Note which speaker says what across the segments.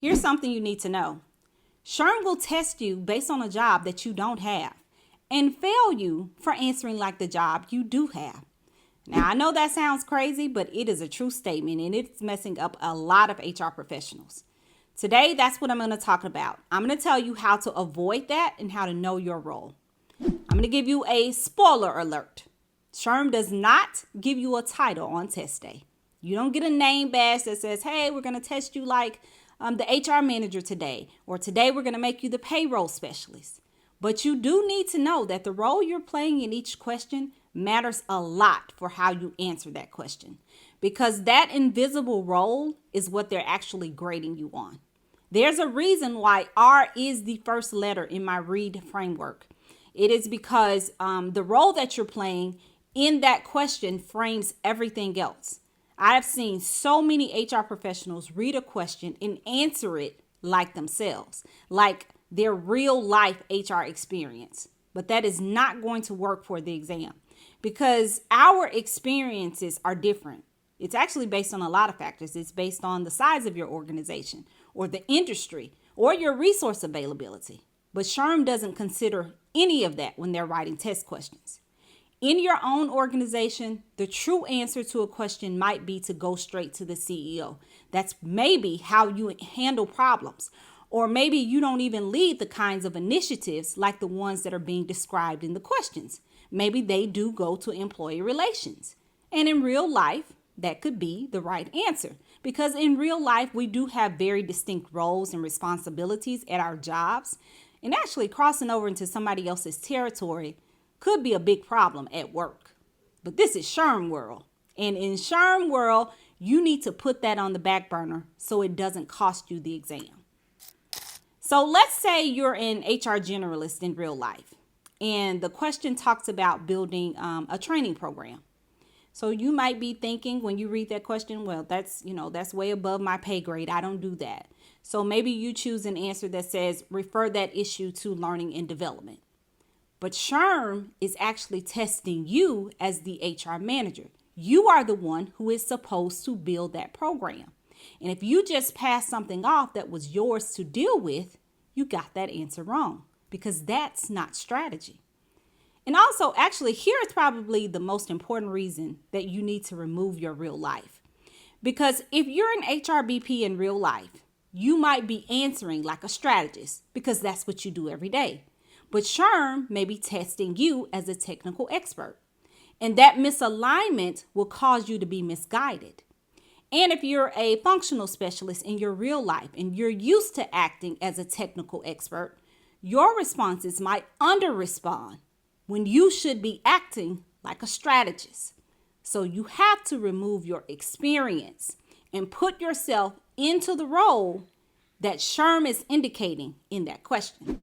Speaker 1: Here's something you need to know. SHRM will test you based on a job that you don't have and fail you for answering like the job you do have. Now, I know that sounds crazy, but it is a true statement and it's messing up a lot of HR professionals. Today, that's what I'm going to talk about. I'm going to tell you how to avoid that and how to know your role. I'm going to give you a spoiler alert. SHRM does not give you a title on test day. You don't get a name badge that says, hey, we're going to test you like the HR manager today, or today we're going to make you the payroll specialist. But you do need to know that the role you're playing in each question matters a lot for how you answer that question, because that invisible role is what they're actually grading you on. There's a reason why R is the first letter in my READ framework. It is because the role that you're playing in that question frames everything else. I've seen so many HR professionals read a question and answer it like themselves, like their real life HR experience. But that is not going to work for the exam because our experiences are different. It's actually based on a lot of factors. It's based on the size of your organization or the industry or your resource availability. But SHRM doesn't consider any of that when they're writing test questions. In your own organization, the true answer to a question might be to go straight to the CEO. That's maybe how you handle problems. Or maybe you don't even lead the kinds of initiatives like the ones that are being described in the questions. Maybe they do go to employee relations. And in real life, that could be the right answer. Because in real life, we do have very distinct roles and responsibilities at our jobs. And actually crossing over into somebody else's territory could be a big problem at work. But this is SHRM world. And in SHRM world, you need to put that on the back burner so it doesn't cost you the exam. So let's say you're an HR generalist in real life, and the question talks about building a training program. So you might be thinking when you read that question, well, that's way above my pay grade. I don't do that. So maybe you choose an answer that says, refer that issue to learning and development. But SHRM is actually testing you as the HR manager. You are the one who is supposed to build that program. And if you just pass something off that was yours to deal with, you got that answer wrong because that's not strategy. And also, actually, here is probably the most important reason that you need to remove your real life. Because if you're an HRBP in real life, you might be answering like a strategist because that's what you do every day. But SHRM may be testing you as a technical expert. And that misalignment will cause you to be misguided. And if you're a functional specialist in your real life and you're used to acting as a technical expert, your responses might under-respond when you should be acting like a strategist. So you have to remove your experience and put yourself into the role that SHRM is indicating in that question.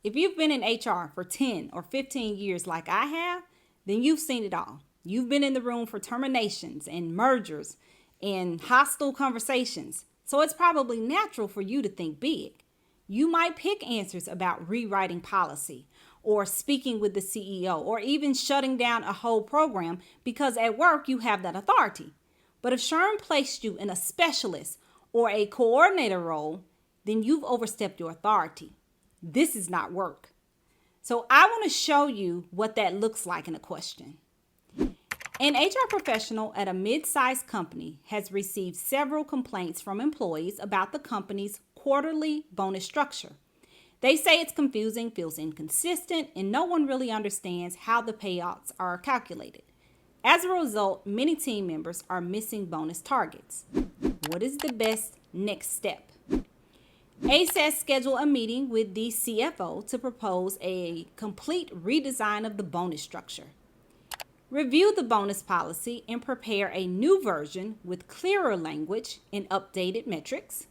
Speaker 1: If you've been in HR for 10 or 15 years like I have, then you've seen it all. You've been in the room for terminations and mergers and hostile conversations. So it's probably natural for you to think big. You might pick answers about rewriting policy or speaking with the CEO or even shutting down a whole program because at work you have that authority. But if SHRM placed you in a specialist or a coordinator role, then you've overstepped your authority. This is not work. So I want to show you what that looks like in a question. An HR professional at a mid-sized company has received several complaints from employees about the company's quarterly bonus structure. They say it's confusing, feels inconsistent, and no one really understands how the payouts are calculated. As a result, many team members are missing bonus targets. What is the best next step? A says schedule a meeting with the CFO to propose a complete redesign of the bonus structure. Review the bonus policy and prepare a new version with clearer language and updated metrics.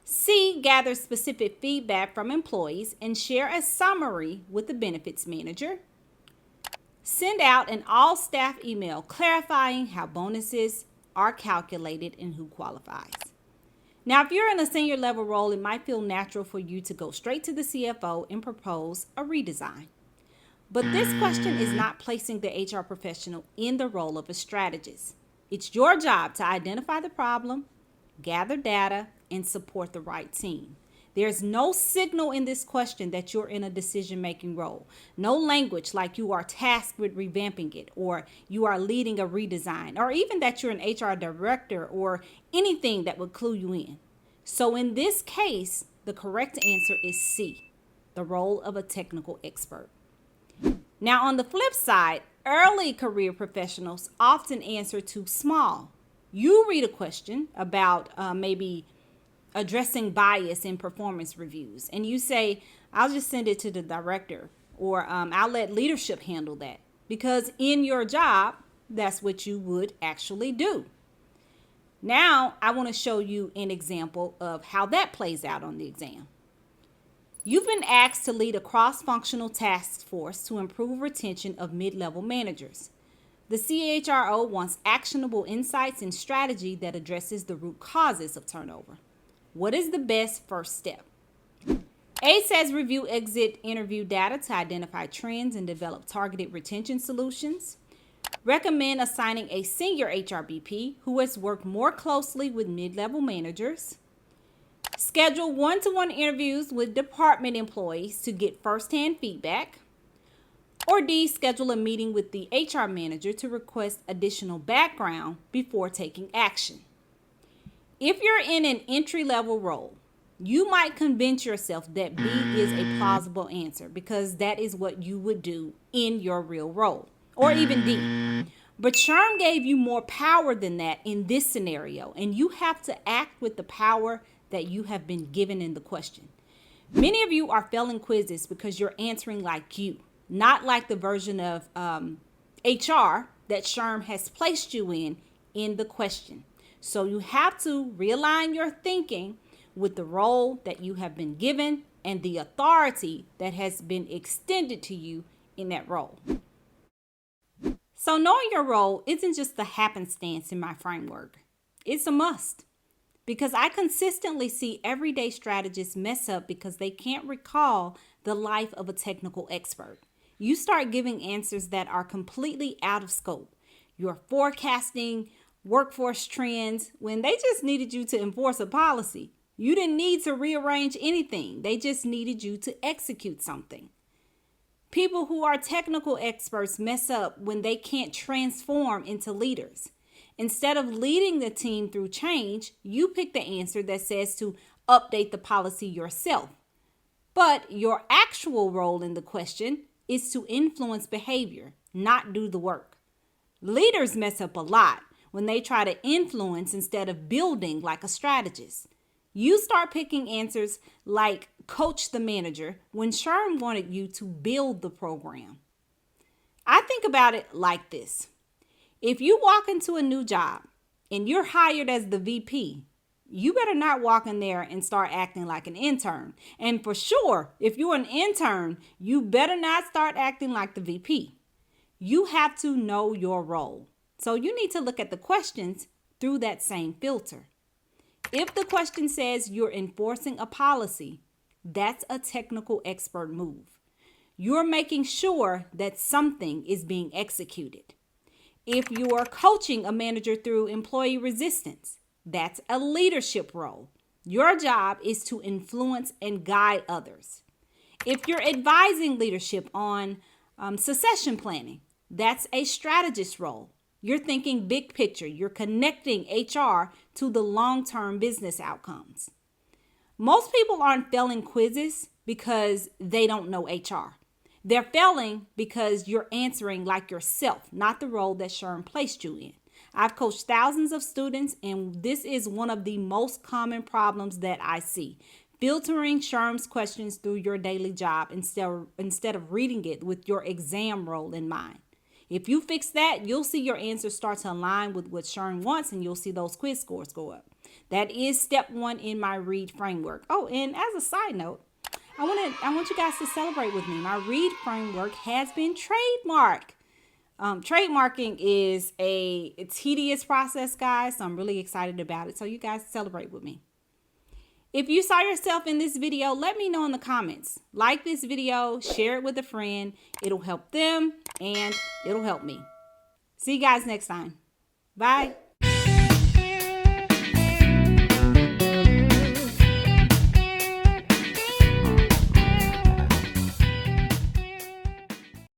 Speaker 1: C, gather specific feedback from employees and share a summary with the benefits manager. Send out an all-staff email clarifying how bonuses are calculated and who qualifies. Now, if you're in a senior level role, it might feel natural for you to go straight to the CFO and propose a redesign. But this question is not placing the HR professional in the role of a strategist. It's your job to identify the problem, gather data, and support the right team. There's no signal in this question that you're in a decision-making role. No language like you are tasked with revamping it, or you are leading a redesign, or even that you're an HR director, or anything that would clue you in. So in this case, the correct answer is C, the role of a technical expert. Now, on the flip side, early career professionals often answer too small. You read a question about maybe addressing bias in performance reviews, and you say, I'll just send it to the director, or I'll let leadership handle that, because in your job, that's what you would actually do. Now, I want to show you an example of how that plays out on the exam. You've been asked to lead a cross-functional task force to improve retention of mid-level managers. The CHRO wants actionable insights and strategy that addresses the root causes of turnover. What is the best first step? A says review exit interview data to identify trends and develop targeted retention solutions. Recommend assigning a senior HRBP who has worked more closely with mid-level managers. Schedule one-to-one interviews with department employees to get firsthand feedback. Or D, schedule a meeting with the HR manager to request additional background before taking action. If you're in an entry-level role, you might convince yourself that B is a plausible answer because that is what you would do in your real role, or even D. But SHRM gave you more power than that in this scenario, and you have to act with the power that you have been given in the question. Many of you are failing quizzes because you're answering like you, not like the version of HR that SHRM has placed you in the question. So you have to realign your thinking with the role that you have been given and the authority that has been extended to you in that role. So knowing your role isn't just the happenstance in my framework. It's a must, because I consistently see everyday strategists mess up because they can't recall the life of a technical expert. You start giving answers that are completely out of scope. You're forecasting workforce trends when they just needed you to enforce a policy. You didn't need to rearrange anything. They just needed you to execute something. People who are technical experts mess up when they can't transform into leaders. Instead of leading the team through change, you pick the answer that says to update the policy yourself. But your actual role in the question is to influence behavior, not do the work. Leaders mess up a lot when they try to influence instead of building like a strategist. You start picking answers like coach the manager when SHRM wanted you to build the program. I think about it like this. If you walk into a new job and you're hired as the VP, you better not walk in there and start acting like an intern. And for sure, if you're an intern, you better not start acting like the VP. You have to know your role. So you need to look at the questions through that same filter. If the question says you're enforcing a policy, that's a technical expert move. You're making sure that something is being executed. If you are coaching a manager through employee resistance, that's a leadership role. Your job is to influence and guide others. If you're advising leadership on succession planning, that's a strategist role. You're thinking big picture. You're connecting HR to the long-term business outcomes. Most people aren't failing quizzes because they don't know HR. They're failing because you're answering like yourself, not the role that SHRM placed you in. I've coached thousands of students, and this is one of the most common problems that I see. Filtering SHRM's questions through your daily job instead of reading it with your exam role in mind. If you fix that, you'll see your answers start to align with what SHRM wants, and you'll see those quiz scores go up. That is step 1 in my READ framework. Oh, and as a side note, I want you guys to celebrate with me. My READ framework has been trademarked. Trademarking is a tedious process, guys, so I'm really excited about it. So you guys celebrate with me. If you saw yourself in this video, let me know in the comments. Like this video, share it with a friend. It'll help them and it'll help me. See you guys next time. Bye.